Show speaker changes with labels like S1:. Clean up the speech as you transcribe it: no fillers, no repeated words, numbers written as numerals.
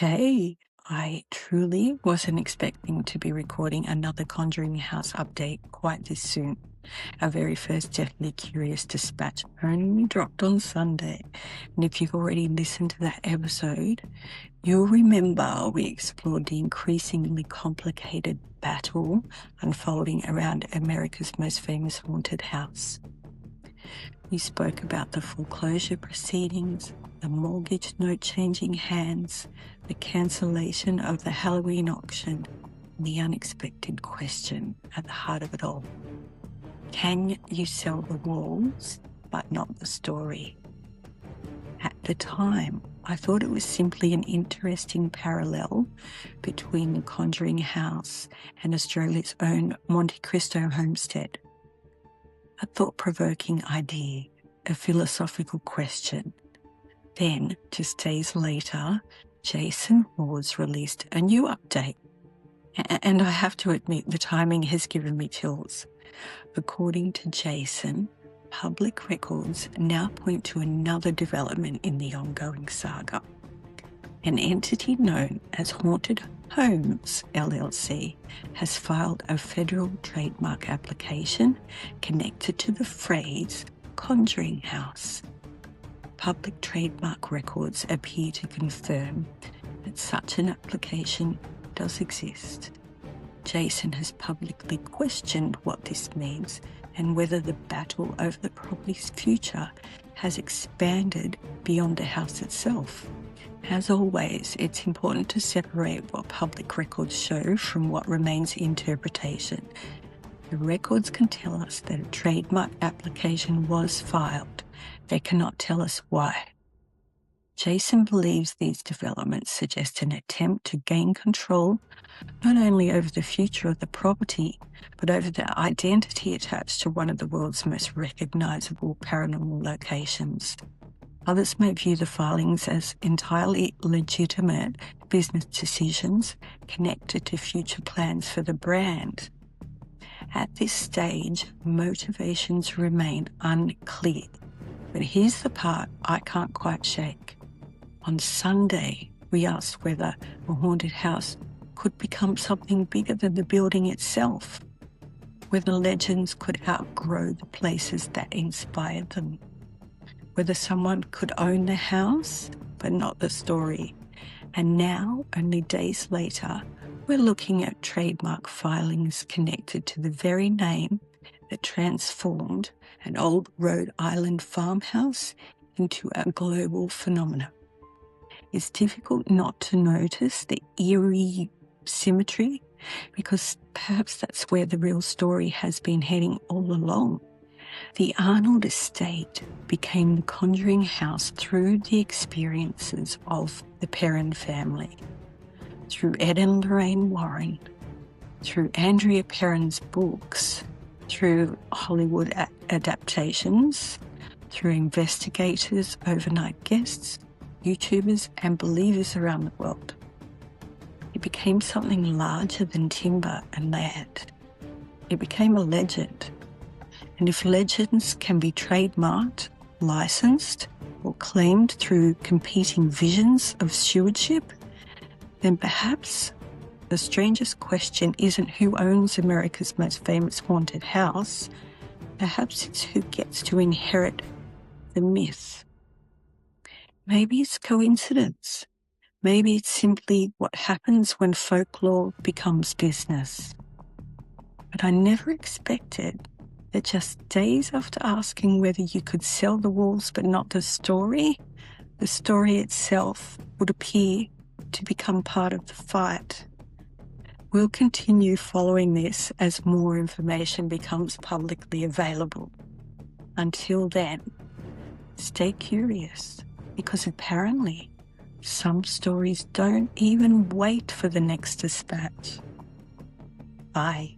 S1: Okay, I truly wasn't expecting to be recording another Conjuring House update quite this soon. Our very first Deathly Curious dispatch only dropped on Sunday, and if you've already listened to that episode, you'll remember we explored the increasingly complicated battle unfolding around America's most famous haunted house. We spoke about the foreclosure proceedings, the mortgage note changing hands, the cancellation of the Halloween auction, and the unexpected question at the heart of it all. Can you sell the walls, but not the story? At the time, I thought it was simply an interesting parallel between the Conjuring House and Australia's own Monte Cristo homestead. A thought-provoking idea, a philosophical question. Then, just days later, Jason Wars released a new update. And I have to admit, the timing has given me chills. According to Jason, public records now point to another development in the ongoing saga. An entity known as Haunted Homes LLC has filed a federal trademark application connected to the phrase Conjuring House. Public trademark records appear to confirm that such an application does exist. Jason has publicly questioned what this means and whether the battle over the property's future has expanded beyond the house itself. As always, it's important to separate what public records show from what remains interpretation. The records can tell us that a trademark application was filed. They cannot tell us why. Jason believes these developments suggest an attempt to gain control not only over the future of the property, but over the identity attached to one of the world's most recognizable paranormal locations. Others may view the filings as entirely legitimate business decisions connected to future plans for the brand. At this stage, motivations remain unclear. But here's the part I can't quite shake. On Sunday, we asked whether a haunted house could become something bigger than the building itself, whether legends could outgrow the places that inspired them, whether someone could own the house but not the story. And now, only days later, we're looking at trademark filings connected to the very name that transformed an old Rhode Island farmhouse into a global phenomenon. It's difficult not to notice the eerie symmetry, because perhaps that's where the real story has been heading all along. The Arnold estate became the Conjuring House through the experiences of the Perron family, through Ed and Lorraine Warren, through Andrea Perron's books, through Hollywood adaptations, through investigators, overnight guests, YouTubers, and believers around the world. It became something larger than timber and land. It became a legend. And if legends can be trademarked, licensed, or claimed through competing visions of stewardship, then perhaps the strangest question isn't who owns America's most famous haunted house. Perhaps it's who gets to inherit the myth. Maybe it's coincidence. Maybe it's simply what happens when folklore becomes business. But I never expected that just days after asking whether you could sell the walls but not the story itself would appear to become part of the fight. We'll continue following this as more information becomes publicly available. Until then, stay curious, because apparently some stories don't even wait for the next dispatch. Bye.